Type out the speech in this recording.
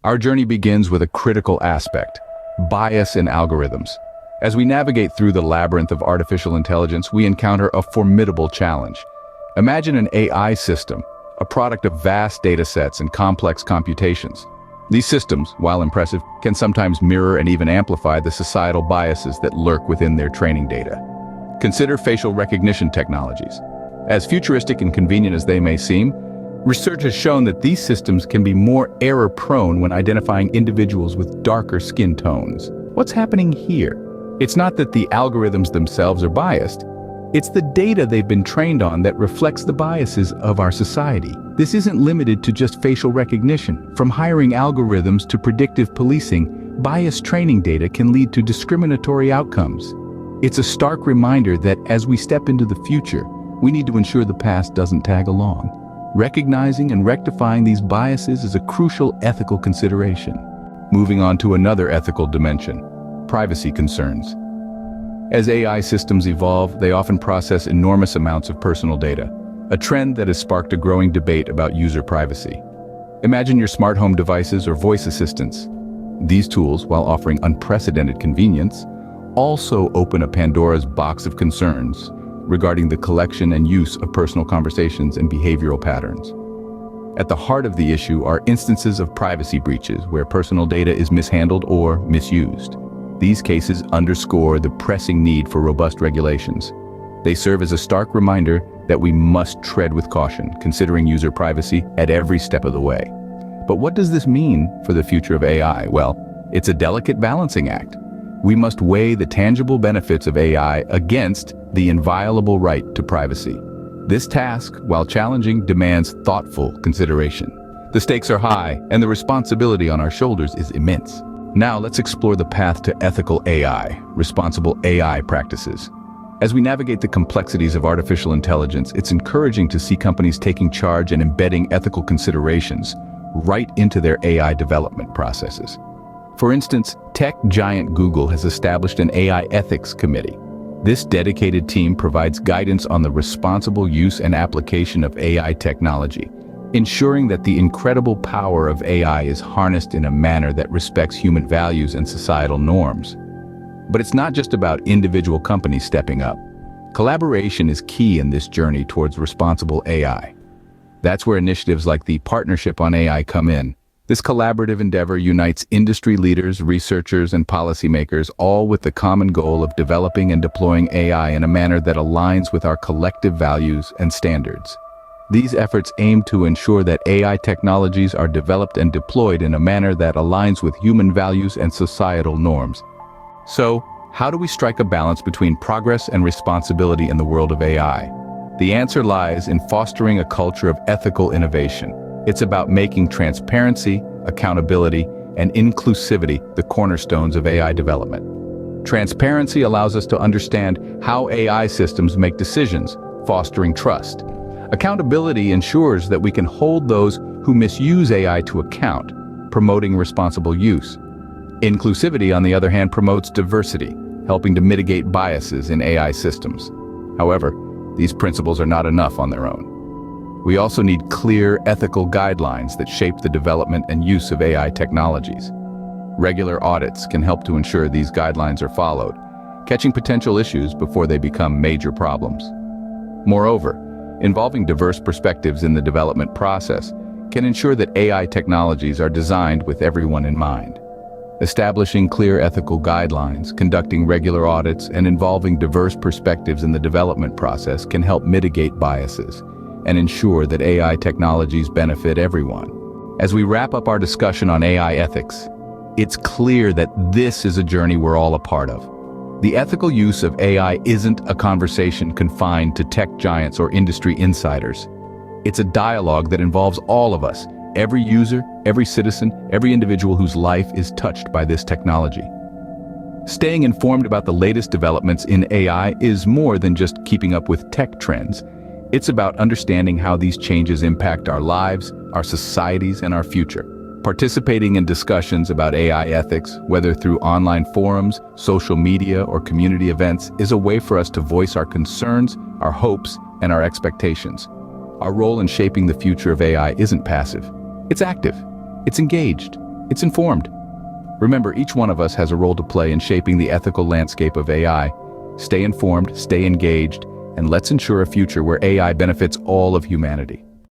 Our journey begins with a critical aspect: bias in algorithms. As we navigate through the labyrinth of artificial intelligence, we encounter a formidable challenge. Imagine an AI system, a product of vast data sets and complex computations. These systems, while impressive, can sometimes mirror and even amplify the societal biases that lurk within their training data. Consider facial recognition technologies. As futuristic and convenient as they may seem, research has shown that these systems can be more error-prone when identifying individuals with darker skin tones. What's happening here? It's not that the algorithms themselves are biased. It's the data they've been trained on that reflects the biases of our society. This isn't limited to just facial recognition. From hiring algorithms to predictive policing, biased training data can lead to discriminatory outcomes. It's a stark reminder that as we step into the future, we need to ensure the past doesn't tag along. Recognizing and rectifying these biases is a crucial ethical consideration. Moving on to another ethical dimension: privacy concerns. As AI systems evolve, they often process enormous amounts of personal data, a trend that has sparked a growing debate about user privacy. Imagine your smart home devices or voice assistants. These tools, while offering unprecedented convenience, also open a Pandora's box of concerns regarding the collection and use of personal conversations and behavioral patterns. At the heart of the issue are instances of privacy breaches where personal data is mishandled or misused. These cases underscore the pressing need for robust regulations. They serve as a stark reminder that we must tread with caution, considering user privacy at every step of the way. But what does this mean for the future of AI? Well, it's a delicate balancing act. We must weigh the tangible benefits of AI against the inviolable right to privacy. This task, while challenging, demands thoughtful consideration. The stakes are high, and the responsibility on our shoulders is immense. Now let's explore the path to ethical AI, responsible AI practices. As we navigate the complexities of artificial intelligence, it's encouraging to see companies taking charge and embedding ethical considerations right into their AI development processes. For instance, tech giant Google has established an AI ethics committee. This dedicated team provides guidance on the responsible use and application of AI technology, ensuring that the incredible power of AI is harnessed in a manner that respects human values and societal norms. But it's not just about individual companies stepping up. Collaboration is key in this journey towards responsible AI. That's where initiatives like the Partnership on AI come in. This collaborative endeavor unites industry leaders, researchers, and policymakers, all with the common goal of developing and deploying AI in a manner that aligns with our collective values and standards. These efforts aim to ensure that AI technologies are developed and deployed in a manner that aligns with human values and societal norms. So, how do we strike a balance between progress and responsibility in the world of AI? The answer lies in fostering a culture of ethical innovation. It's about making transparency, accountability, and inclusivity the cornerstones of AI development. Transparency allows us to understand how AI systems make decisions, fostering trust. Accountability ensures that we can hold those who misuse AI to account, promoting responsible use. Inclusivity, on the other hand, promotes diversity, helping to mitigate biases in AI systems. However, these principles are not enough on their own. We also need clear ethical guidelines that shape the development and use of AI technologies. Regular audits can help to ensure these guidelines are followed, catching potential issues before they become major problems. Moreover, involving diverse perspectives in the development process can ensure that AI technologies are designed with everyone in mind. Establishing clear ethical guidelines, conducting regular audits, and involving diverse perspectives in the development process can help mitigate biases and ensure that AI technologies benefit everyone. As we wrap up our discussion on AI ethics, it's clear that this is a journey we're all a part of. The ethical use of AI isn't a conversation confined to tech giants or industry insiders. It's a dialogue that involves all of us, every user, every citizen, every individual whose life is touched by this technology. Staying informed about the latest developments in AI is more than just keeping up with tech trends. It's about understanding how these changes impact our lives, our societies, and our future. Participating in discussions about AI ethics, whether through online forums, social media, or community events, is a way for us to voice our concerns, our hopes, and our expectations. Our role in shaping the future of AI isn't passive. It's active. It's engaged. It's informed. Remember, each one of us has a role to play in shaping the ethical landscape of AI. Stay informed, stay engaged, and let's ensure a future where AI benefits all of humanity.